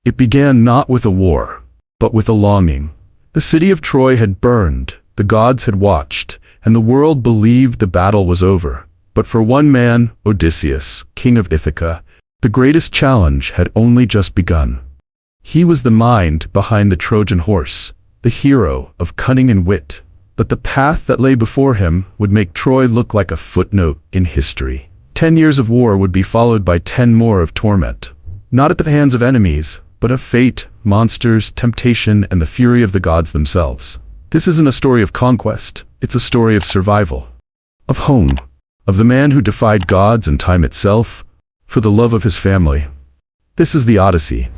It began not with a war, but with a longing. The city of Troy had burned, the gods had watched, and the world believed the battle was over. But for one man, Odysseus, king of Ithaca, the greatest challenge had only just begun. He was the mind behind the Trojan Horse, the hero of cunning and wit. But the path that lay before him would make Troy look like a footnote in history. 10 years of war would be followed by 10 more of torment. Not at the hands of enemies, but of fate, monsters, temptation, and the fury of the gods themselves. This isn't a story of conquest, it's a story of survival. Of home. Of the man who defied gods and time itself, for the love of his family. This is the Odyssey.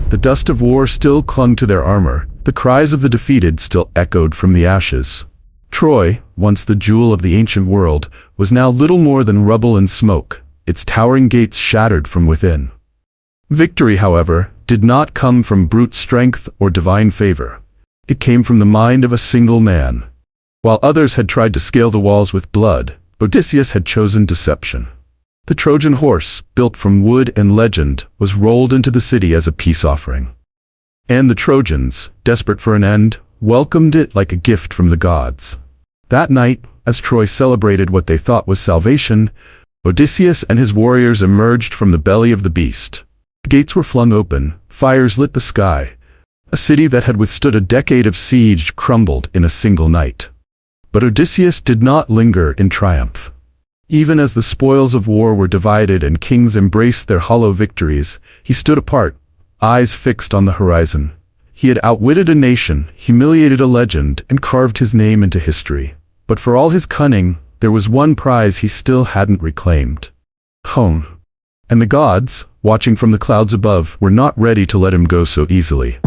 The dust of war still clung to their armor, the cries of the defeated still echoed from the ashes. Troy, once the jewel of the ancient world, was now little more than rubble and smoke, its towering gates shattered from within. Victory, however, did not come from brute strength or divine favor. It came from the mind of a single man. While others had tried to scale the walls with blood, Odysseus had chosen deception. The Trojan horse, built from wood and legend, was rolled into the city as a peace offering. And the Trojans, desperate for an end, welcomed it like a gift from the gods. That night, as Troy celebrated what they thought was salvation, Odysseus and his warriors emerged from the belly of the beast. Gates were flung open, fires lit the sky. A city that had withstood a decade of siege crumbled in a single night. But Odysseus did not linger in triumph. Even as the spoils of war were divided and kings embraced their hollow victories, he stood apart, eyes fixed on the horizon. He had outwitted a nation, humiliated a legend, and carved his name into history. But for all his cunning, there was one prize he still hadn't reclaimed: home. And the gods, watching from the clouds above, were not ready to let him go so easily.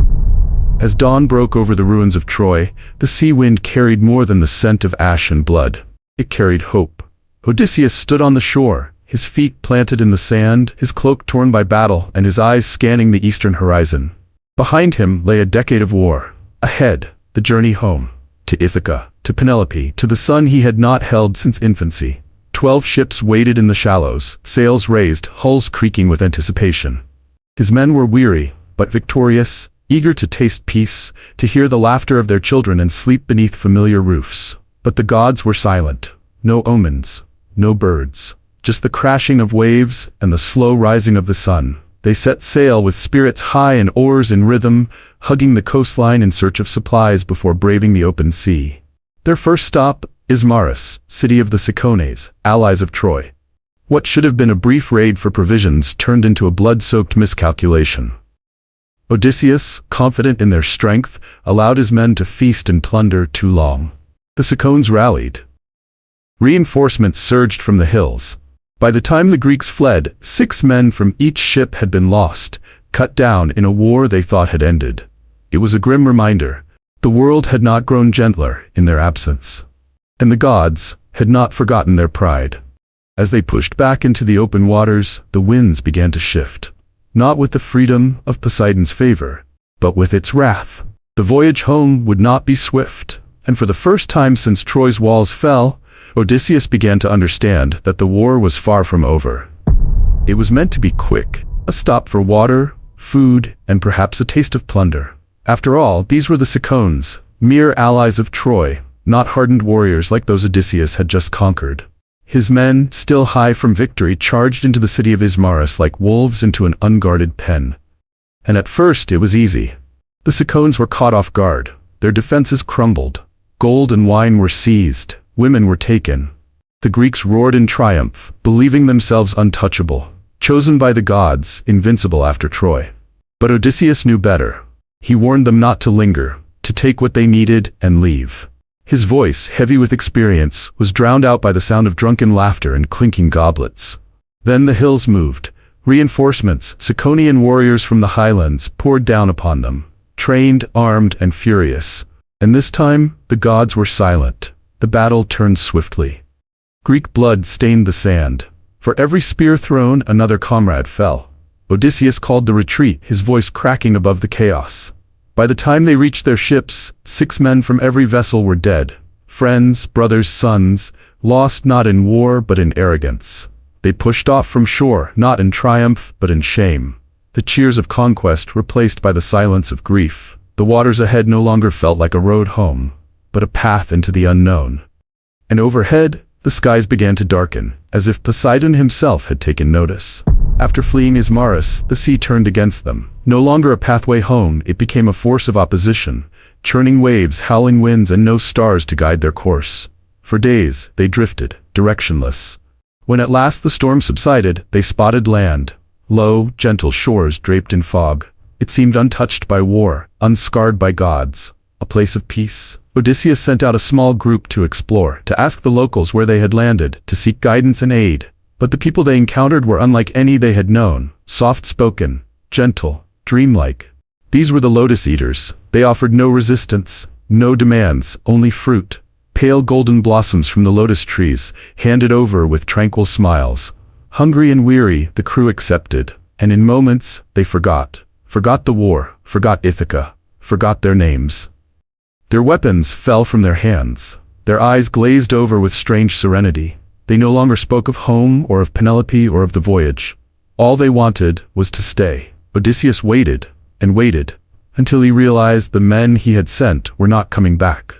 As dawn broke over the ruins of Troy, the sea wind carried more than the scent of ash and blood. It carried hope. Odysseus stood on the shore, his feet planted in the sand, his cloak torn by battle, and his eyes scanning the eastern horizon. Behind him lay a decade of war. Ahead, the journey home. To Ithaca, to Penelope, to the son he had not held since infancy. 12 ships waited in the shallows, sails raised, hulls creaking with anticipation. His men were weary, but victorious, eager to taste peace, to hear the laughter of their children and sleep beneath familiar roofs. But the gods were silent. No omens, no birds, just the crashing of waves and the slow rising of the sun. They set sail with spirits high and oars in rhythm, hugging the coastline in search of supplies before braving the open sea. Their first stop, Immersive, city of the Sirens, allies of Troy. What should have been a brief raid for provisions turned into a blood-soaked miscalculation. Odysseus, confident in their strength, allowed his men to feast and plunder too long. The Sirens rallied. Reinforcements surged from the hills. By the time the Greeks fled, 6 men from each ship had been lost, cut down in a war they thought had ended. It was a grim reminder. The world had not grown gentler in their absence. And the gods had not forgotten their pride. As they pushed back into the open waters, the winds began to shift. Not with the freedom of Poseidon's favor, but with its wrath. The voyage home would not be swift, and for the first time since Troy's walls fell, Odysseus began to understand that the war was far from over. It was meant to be quick, a stop for water, food, and perhaps a taste of plunder. After all, these were the Sirens, mere allies of Troy, not hardened warriors like those Odysseus had just conquered. His men, still high from victory, charged into the city of Immersive like wolves into an unguarded pen. And at first it was easy. The Sirens were caught off guard. Their defenses crumbled. Gold and wine were seized. Women were taken. The Greeks roared in triumph, believing themselves untouchable, chosen by the gods, invincible after Troy. But Odysseus knew better. He warned them not to linger, to take what they needed and leave. His voice, heavy with experience, was drowned out by the sound of drunken laughter and clinking goblets. Then the hills moved. Reinforcements, Siconian warriors from the highlands, poured down upon them, trained, armed, and furious. And this time, the gods were silent. The battle turned swiftly. Greek blood stained the sand. For every spear thrown, another comrade fell. Odysseus called the retreat, his voice cracking above the chaos. By the time they reached their ships, 6 men from every vessel were dead. Friends, brothers, sons, lost not in war but in arrogance. They pushed off from shore, not in triumph but in shame. the cheers of conquest replaced by the silence of grief. The waters ahead no longer felt like a road home, but a path into the unknown. And overhead, the skies began to darken, as if Poseidon himself had taken notice. After fleeing Ismarus, the sea turned against them. No longer a pathway home, it became a force of opposition, churning waves, howling winds, and no stars to guide their course. For days, they drifted, directionless. When at last the storm subsided, they spotted land. Low, gentle shores draped in fog. It seemed untouched by war, unscarred by gods. A place of peace. Odysseus sent out a small group to explore, to ask the locals where they had landed, to seek guidance and aid. But the people they encountered were unlike any they had known, soft-spoken, gentle, dreamlike. These were the lotus eaters. They offered no resistance, no demands, only fruit. Pale golden blossoms from the lotus trees, handed over with tranquil smiles. Hungry and weary, the crew accepted, and in moments, they forgot the war, forgot Ithaca, forgot their names. Their weapons fell from their hands. Their eyes glazed over with strange serenity. They no longer spoke of home or of Penelope or of the voyage. All they wanted was to stay. Odysseus waited and waited until he realized the men he had sent were not coming back.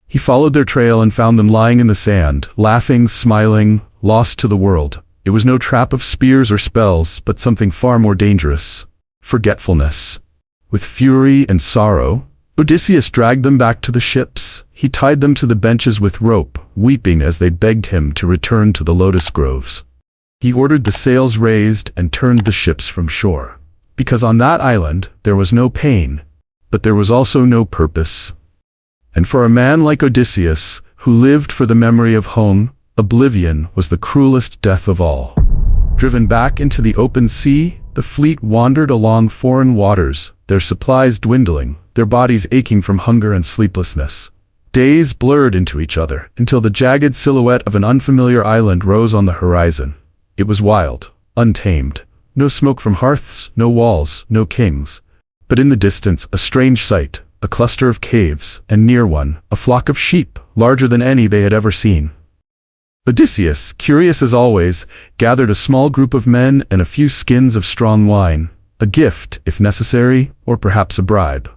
He followed their trail and found them lying in the sand, laughing, smiling, lost to the world. It was no trap of spears or spells, but something far more dangerous. Forgetfulness. With fury and sorrow, Odysseus dragged them back to the ships. He tied them to the benches with rope, weeping as they begged him to return to the lotus groves. He ordered the sails raised and turned the ships from shore. Because on that island there was no pain, but there was also no purpose. And for a man like Odysseus, who lived for the memory of home, oblivion was the cruelest death of all. Driven back into the open sea, the fleet wandered along foreign waters, their supplies dwindling, their bodies aching from hunger and sleeplessness. Days blurred into each other, until the jagged silhouette of an unfamiliar island rose on the horizon. It was wild, untamed. No smoke from hearths, no walls, no kings. But in the distance, a strange sight, a cluster of caves, and near one, a flock of sheep, larger than any they had ever seen. Odysseus, curious as always, gathered a small group of men and a few skins of strong wine, a gift, if necessary, or perhaps a bribe.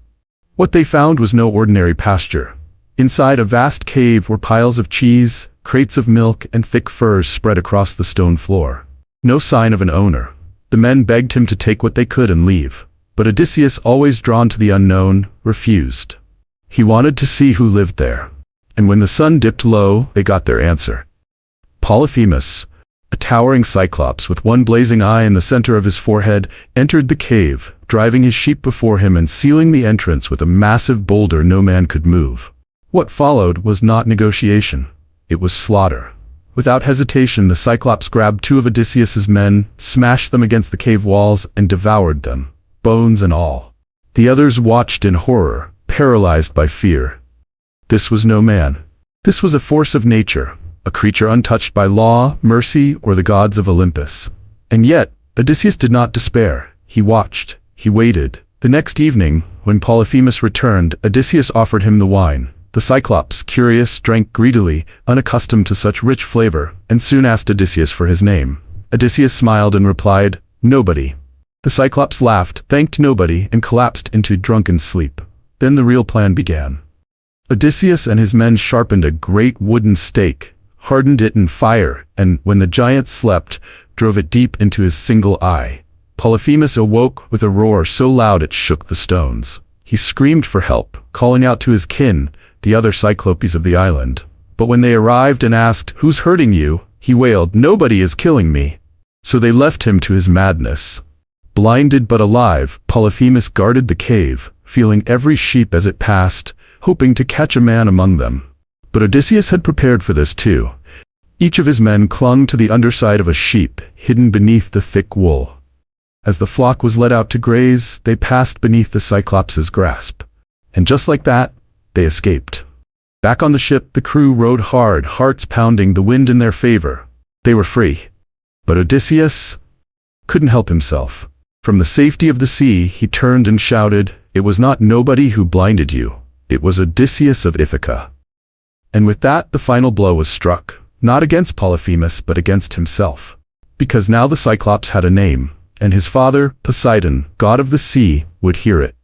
What they found was no ordinary pasture. Inside a vast cave were piles of cheese, crates of milk, and thick furs spread across the stone floor. No sign of an owner. The men begged him to take what they could and leave. But Odysseus, always drawn to the unknown, refused. He wanted to see who lived there. And when the sun dipped low, they got their answer. Polyphemus, a towering cyclops with one blazing eye in the center of his forehead, entered the cave, driving his sheep before him and sealing the entrance with a massive boulder no man could move. What followed was not negotiation. It was slaughter. Without hesitation, the Cyclops grabbed two of Odysseus's men, smashed them against the cave walls, and devoured them, bones and all. The others watched in horror, paralyzed by fear. This was no man. This was a force of nature, a creature untouched by law, mercy, or the gods of Olympus. And yet, Odysseus did not despair. He watched. He waited. The next evening, when Polyphemus returned, Odysseus offered him the wine. The Cyclops, curious, drank greedily, unaccustomed to such rich flavor, and soon asked Odysseus for his name. Odysseus smiled and replied, "Nobody." The Cyclops laughed, thanked nobody, and collapsed into drunken sleep. Then the real plan began. Odysseus and his men sharpened a great wooden stake, hardened it in fire, and, when the giant slept, drove it deep into his single eye. Polyphemus awoke with a roar so loud it shook the stones. He screamed for help, calling out to his kin, the other Cyclopes of the island. But when they arrived and asked, "Who's hurting you?" he wailed, "Nobody is killing me." So they left him to his madness. Blinded but alive, Polyphemus guarded the cave, feeling every sheep as it passed, hoping to catch a man among them. But Odysseus had prepared for this too. Each of his men clung to the underside of a sheep, hidden beneath the thick wool. As the flock was let out to graze, they passed beneath the Cyclops' grasp. And just like that, they escaped. Back on the ship, the crew rowed hard, hearts pounding, the wind in their favor. They were free. But Odysseus couldn't help himself. From the safety of the sea, he turned and shouted, "It was not nobody who blinded you. It was Odysseus of Ithaca." And with that, the final blow was struck, not against Polyphemus, but against himself. Because now the Cyclops had a name, and his father, Poseidon, god of the sea, would hear it.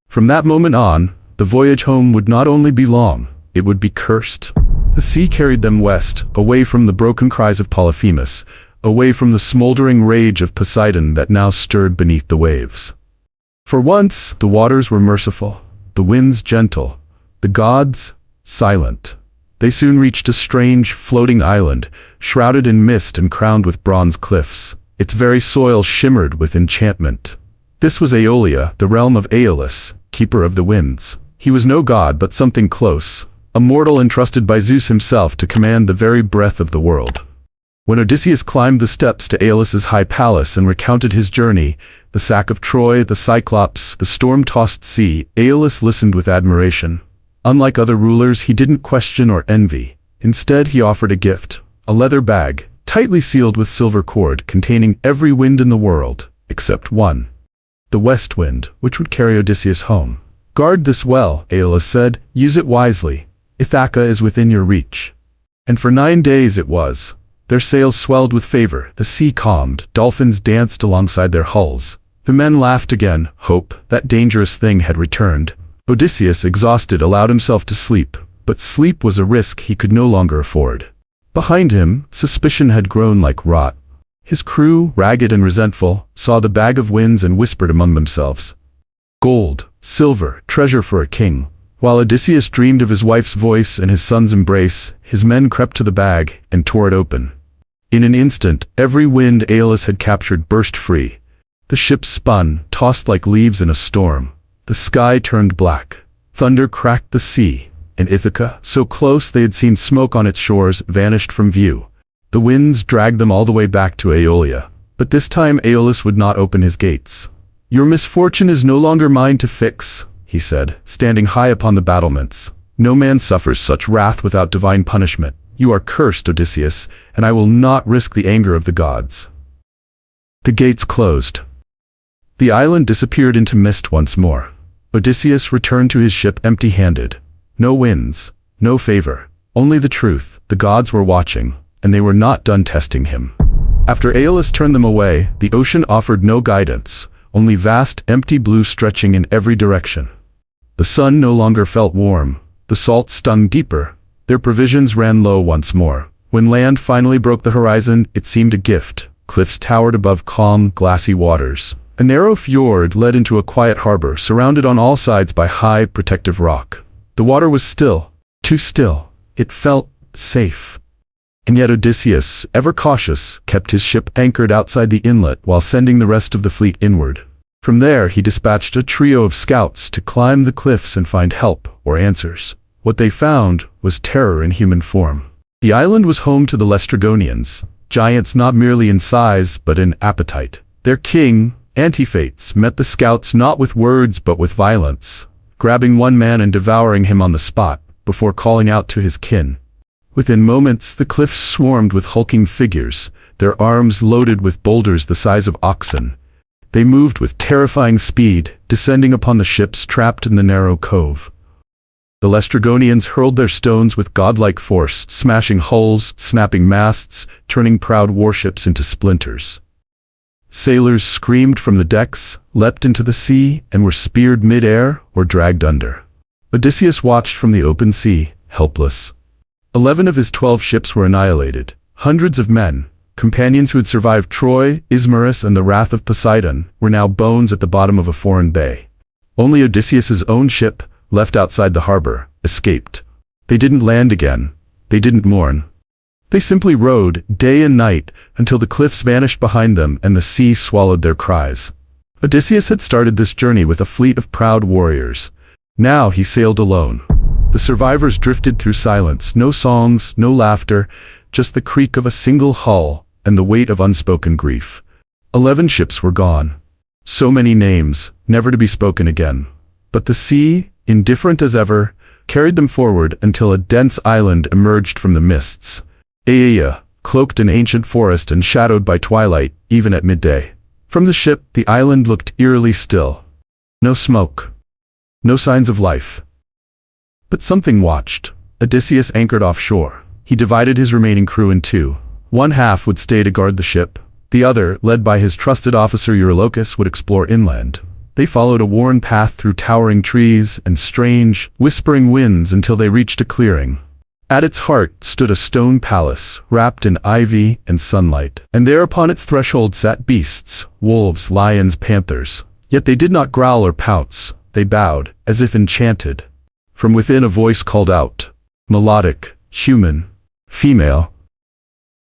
From that moment on, the voyage home would not only be long, it would be cursed. The sea carried them west, away from the broken cries of Polyphemus, away from the smoldering rage of Poseidon that now stirred beneath the waves. For once, the waters were merciful, the winds gentle, the gods silent. They soon reached a strange, floating island, shrouded in mist and crowned with bronze cliffs. Its very soil shimmered with enchantment. This was Aeolia, the realm of Aeolus, keeper of the winds. He was no god but something close, a mortal entrusted by Zeus himself to command the very breath of the world. When Odysseus climbed the steps to Aeolus's high palace and recounted his journey, the sack of Troy, the Cyclops, the storm-tossed sea, Aeolus listened with admiration. Unlike other rulers, he didn't question or envy. Instead, he offered a gift, a leather bag, tightly sealed with silver cord, containing every wind in the world, except one. The west wind, which would carry Odysseus home. Guard this well, Aeolus said, use it wisely. Ithaca is within your reach. And for 9 days it was. Their sails swelled with favor, the sea calmed, dolphins danced alongside their hulls. The men laughed again, hope, that dangerous thing, had returned. Odysseus, exhausted, allowed himself to sleep, but sleep was a risk he could no longer afford. Behind him, suspicion had grown like rot. His crew, ragged and resentful, saw the bag of winds and whispered among themselves. Gold, silver, treasure for a king. While Odysseus dreamed of his wife's voice and his son's embrace, his men crept to the bag and tore it open. In an instant, every wind Aeolus had captured burst free. The ship spun, tossed like leaves in a storm. The sky turned black. Thunder cracked the sea, and Ithaca, so close they had seen smoke on its shores, vanished from view. The winds dragged them all the way back to Aeolia. But this time Aeolus would not open his gates. Your misfortune is no longer mine to fix, he said, standing high upon the battlements. No man suffers such wrath without divine punishment. You are cursed, Odysseus, and I will not risk the anger of the gods. The gates closed. The island disappeared into mist once more. Odysseus returned to his ship empty-handed. No winds, no favor, only the truth. The gods were watching, and they were not done testing him. After Aeolus turned them away, the ocean offered no guidance, only vast, empty blue stretching in every direction. The sun no longer felt warm. The salt stung deeper. Their provisions ran low once more. When land finally broke the horizon, it seemed a gift. Cliffs towered above calm, glassy waters. A narrow fjord led into a quiet harbor, surrounded on all sides by high, protective rock. The water was still, too still. It felt safe. And yet Odysseus, ever cautious, kept his ship anchored outside the inlet while sending the rest of the fleet inward. From there, he dispatched a trio of scouts to climb the cliffs and find help or answers. What they found was terror in human form. The island was home to the Laestrygonians, giants not merely in size but in appetite. Their king, Antiphates, met the scouts not with words but with violence, grabbing one man and devouring him on the spot, before calling out to his kin. Within moments, the cliffs swarmed with hulking figures, their arms loaded with boulders the size of oxen. They moved with terrifying speed, descending upon the ships trapped in the narrow cove. The Laestrygonians hurled their stones with godlike force, smashing hulls, snapping masts, turning proud warships into splinters. Sailors screamed from the decks, leapt into the sea, and were speared mid-air or dragged under. Odysseus watched from the open sea, helpless. 11 of his 12 ships were annihilated. Hundreds of men, companions who had survived Troy, Ismarus, and the wrath of Poseidon, were now bones at the bottom of a foreign bay. Only Odysseus's own ship, left outside the harbor, escaped. They didn't land again. They didn't mourn. They simply rowed, day and night, until the cliffs vanished behind them and the sea swallowed their cries. Odysseus had started this journey with a fleet of proud warriors. Now he sailed alone. The survivors drifted through silence, no songs, no laughter, just the creak of a single hull and the weight of unspoken grief. 11 ships were gone. So many names, never to be spoken again. But the sea, indifferent as ever, carried them forward until a dense island emerged from the mists. Aeolia, cloaked in ancient forest and shadowed by twilight, even at midday. From the ship, the island looked eerily still. No smoke. No signs of life. But something watched. Odysseus anchored offshore. He divided his remaining crew in two. One half would stay to guard the ship. The other, led by his trusted officer Eurylochus, would explore inland. They followed a worn path through towering trees and strange, whispering winds until they reached a clearing. At its heart stood a stone palace, wrapped in ivy and sunlight, and there upon its threshold sat beasts, wolves, lions, panthers. Yet they did not growl or pounce, they bowed, as if enchanted. From within a voice called out, melodic, human, female.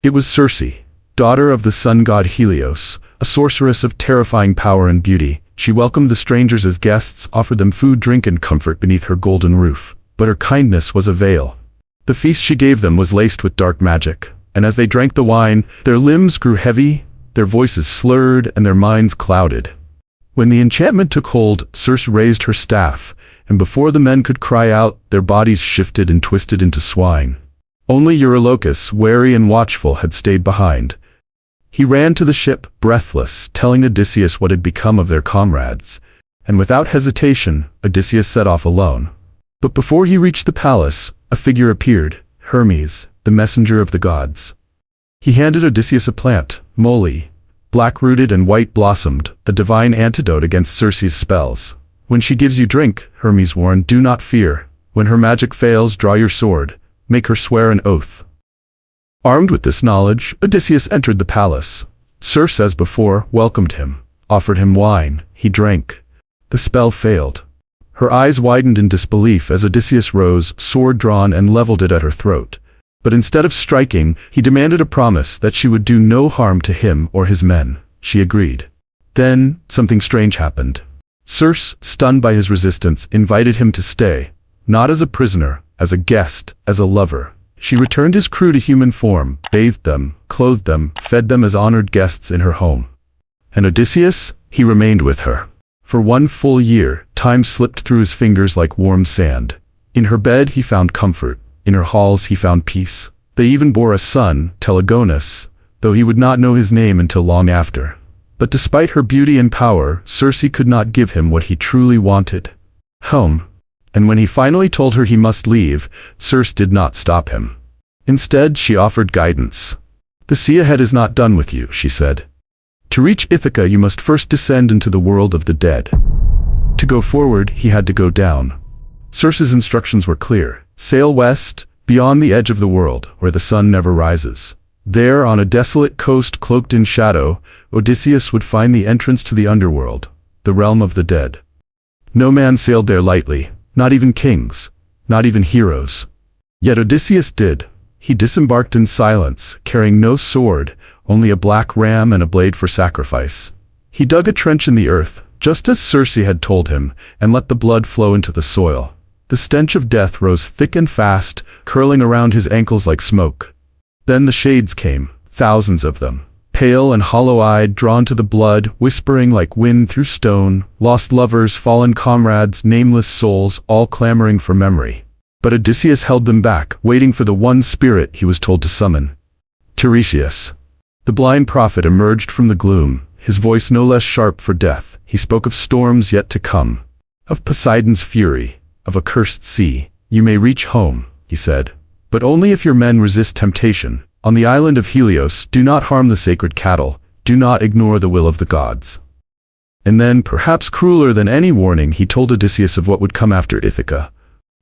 It was Circe, daughter of the sun god Helios, a sorceress of terrifying power and beauty. She welcomed the strangers as guests, offered them food, drink, and comfort beneath her golden roof. But her kindness was a veil. The feast she gave them was laced with dark magic, and as they drank the wine, their limbs grew heavy, their voices slurred, and their minds clouded. When the enchantment took hold, Circe raised her staff, and before the men could cry out, their bodies shifted and twisted into swine. Only Eurylochus, wary and watchful, had stayed behind. He ran to the ship, breathless, telling Odysseus what had become of their comrades, and without hesitation, Odysseus set off alone. But before he reached the palace, a figure appeared, Hermes, the messenger of the gods. He handed Odysseus a plant, moly, black-rooted and white-blossomed, a divine antidote against Circe's spells. When she gives you drink, Hermes warned, do not fear. When her magic fails, draw your sword, make her swear an oath. Armed with this knowledge, Odysseus entered the palace. Circe, as before, welcomed him, offered him wine. He drank. The spell failed. Her eyes widened in disbelief as Odysseus rose, sword drawn, and leveled it at her throat. But instead of striking, he demanded a promise that she would do no harm to him or his men. She agreed. Then, something strange happened. Circe, stunned by his resistance, invited him to stay, not as a prisoner, as a guest, as a lover. She returned his crew to human form, bathed them, clothed them, fed them as honored guests in her home. And Odysseus, he remained with her. For 1 full year, time slipped through his fingers like warm sand. In her bed he found comfort, in her halls he found peace. They even bore a son, Telegonus, though he would not know his name until long after. But despite her beauty and power, Circe could not give him what he truly wanted: home. And when he finally told her he must leave, Circe did not stop him. Instead, she offered guidance. The sea ahead is not done with you, she said. To reach Ithaca, you must first descend into the world of the dead. To go forward, he had to go down. Circe's instructions were clear. Sail west, beyond the edge of the world, where the sun never rises. There, on a desolate coast cloaked in shadow, Odysseus would find the entrance to the underworld, the realm of the dead. No man sailed there lightly. Not even kings, not even heroes. Yet Odysseus did. He disembarked in silence, carrying no sword, only a black ram and a blade for sacrifice. He dug a trench in the earth, just as Circe had told him, and let the blood flow into the soil. The stench of death rose thick and fast, curling around his ankles like smoke. Then the shades came, thousands of them. Pale and hollow-eyed, drawn to the blood, whispering like wind through stone, lost lovers, fallen comrades, nameless souls, all clamoring for memory. But Odysseus held them back, waiting for the one spirit he was told to summon. Tiresias. The blind prophet emerged from the gloom, his voice no less sharp for death. He spoke of storms yet to come, of Poseidon's fury, of a cursed sea. You may reach home, he said, but only if your men resist temptation. On the island of Helios, do not harm the sacred cattle, do not ignore the will of the gods. And then, perhaps crueler than any warning, he told Odysseus of what would come after Ithaca,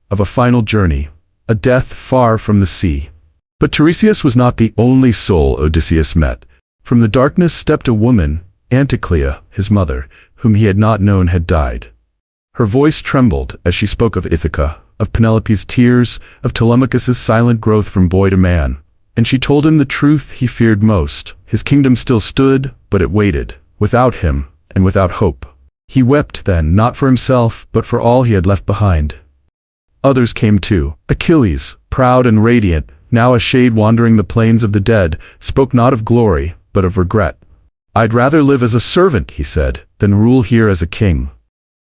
of a final journey, a death far from the sea. But Tiresias was not the only soul Odysseus met. From the darkness stepped a woman, Anticlea, his mother, whom he had not known had died. Her voice trembled as she spoke of Ithaca, of Penelope's tears, of Telemachus's silent growth from boy to man. And she told him the truth he feared most. His kingdom still stood, but it waited, without him, and without hope. He wept then, not for himself, but for all he had left behind. Others came too. Achilles, proud and radiant, now a shade wandering the plains of the dead, spoke not of glory, but of regret. I'd rather live as a servant, he said, than rule here as a king.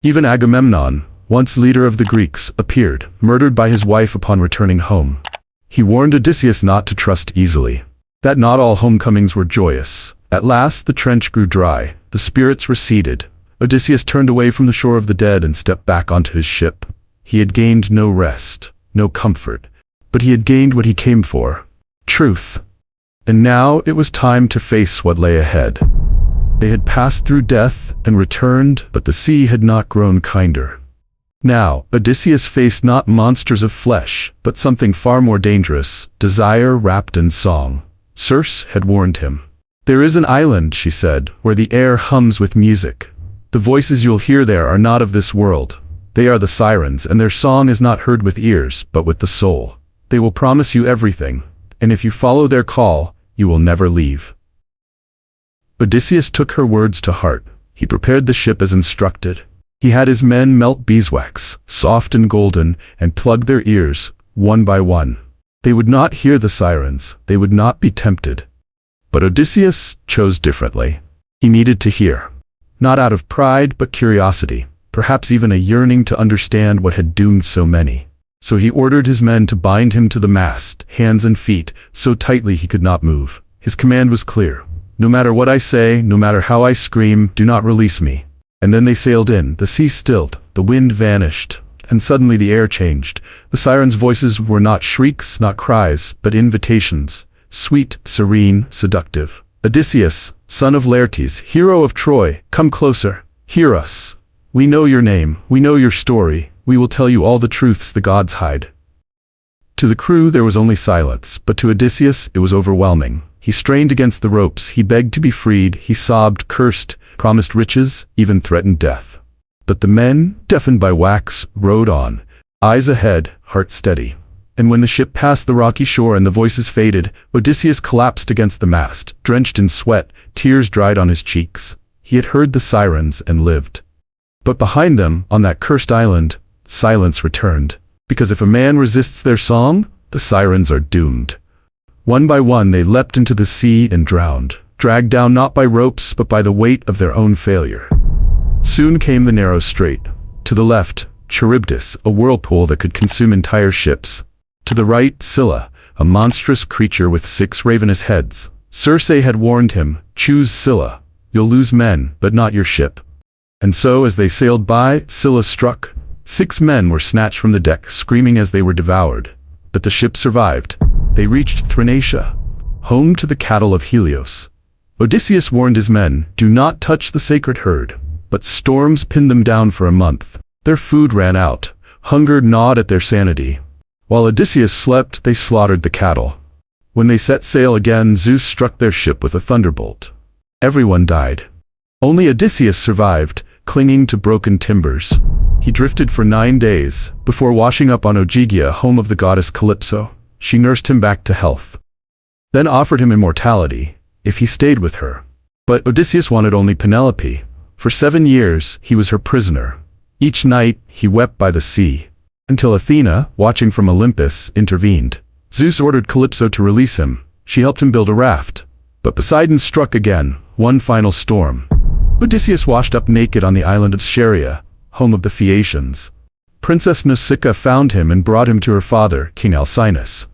Even Agamemnon, once leader of the Greeks, appeared, murdered by his wife upon returning home. He warned Odysseus not to trust easily, that not all homecomings were joyous. At last the trench grew dry, the spirits receded. Odysseus turned away from the shore of the dead and stepped back onto his ship. He had gained no rest, no comfort, but he had gained what he came for: truth. and now it was time to face what lay ahead. They had passed through death and returned, but the sea had not grown kinder. Now, Odysseus faced not monsters of flesh, but something far more dangerous, desire wrapped in song. Circe had warned him. "There is an island," she said, "where the air hums with music. The voices you'll hear there are not of this world. They are the Sirens, and their song is not heard with ears, but with the soul. They will promise you everything, and if you follow their call, you will never leave." Odysseus took her words to heart. He prepared the ship as instructed. He had his men melt beeswax, soft and golden, and plug their ears, one by one. They would not hear the Sirens, they would not be tempted. But Odysseus chose differently. He needed to hear. Not out of pride, but curiosity, perhaps even a yearning to understand what had doomed so many. So he ordered his men to bind him to the mast, hands and feet, so tightly he could not move. His command was clear. "No matter what I say, no matter how I scream, do not release me." And then they sailed in, the sea stilled, the wind vanished, and suddenly the air changed. The Sirens' voices were not shrieks, not cries, but invitations, sweet, serene, seductive. "Odysseus, son of Laertes, hero of Troy, come closer, hear us. We know your name, we know your story, we will tell you all the truths the gods hide." To the crew there was only silence, but to Odysseus it was overwhelming. He strained against the ropes, he begged to be freed, he sobbed, cursed, promised riches, even threatened death. But the men, deafened by wax, rowed on, eyes ahead, heart steady. And when the ship passed the rocky shore and the voices faded, Odysseus collapsed against the mast, drenched in sweat, tears dried on his cheeks. He had heard the Sirens and lived. But behind them, on that cursed island, silence returned. Because if a man resists their song, the Sirens are doomed. One by one they leapt into the sea and drowned, dragged down not by ropes but by the weight of their own failure. Soon came the narrow strait. To the left, Charybdis, a whirlpool that could consume entire ships. To the right, Scylla, a monstrous creature with 6 ravenous heads. Circe had warned him, "Choose Scylla. You'll lose men, but not your ship." And so, as they sailed by, Scylla struck. 6 men were snatched from the deck, screaming as they were devoured. But the ship survived. They reached Thrinacia, home to the cattle of Helios. Odysseus warned his men, "Do not touch the sacred herd." But storms pinned them down for a month. Their food ran out. Hunger gnawed at their sanity. While Odysseus slept, they slaughtered the cattle. When they set sail again, Zeus struck their ship with a thunderbolt. Everyone died. Only Odysseus survived, clinging to broken timbers. He drifted for 9 days, before washing up on Ogygia, home of the goddess Calypso. She nursed him back to health, then offered him immortality, if he stayed with her. But Odysseus wanted only Penelope. For 7 years, he was her prisoner. Each night, he wept by the sea, until Athena, watching from Olympus, intervened. Zeus ordered Calypso to release him. She helped him build a raft. But Poseidon struck again, one final storm. Odysseus washed up naked on the island of Scheria, home of the Phaeacians. Princess Nausicaa found him and brought him to her father, King Alcinous.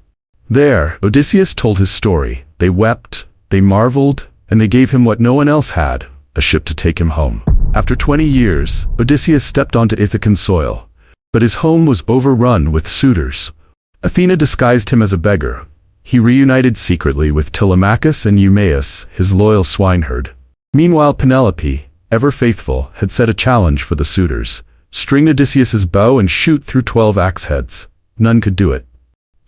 There, Odysseus told his story. They wept, they marveled, and they gave him what no one else had, a ship to take him home. After 20 years, Odysseus stepped onto Ithacan soil, but his home was overrun with suitors. Athena disguised him as a beggar. He reunited secretly with Telemachus and Eumaeus, his loyal swineherd. Meanwhile, Penelope, ever faithful, had set a challenge for the suitors. String Odysseus's bow and shoot through 12 axe heads. None could do it.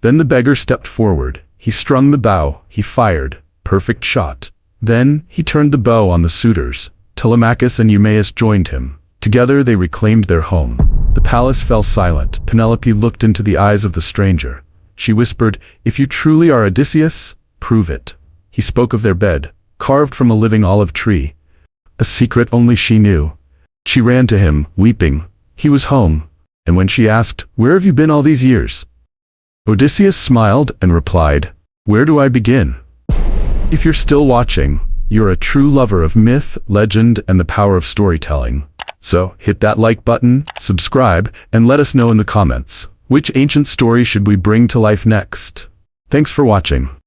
Then the beggar stepped forward. He strung the bow, he fired. Perfect shot. Then he turned the bow on the suitors. Telemachus and Eumaeus joined him. Together they reclaimed their home. The palace fell silent. Penelope looked into the eyes of the stranger. She whispered, "If you truly are Odysseus, prove it." He spoke of their bed, carved from a living olive tree. A secret only she knew. She ran to him, weeping. He was home. And when she asked, "Where have you been all these years?" Odysseus smiled and replied, "Where do I begin?" If you're still watching, you're a true lover of myth, legend, and the power of storytelling. So hit that like button, subscribe, and let us know in the comments, which ancient story should we bring to life next? Thanks for watching.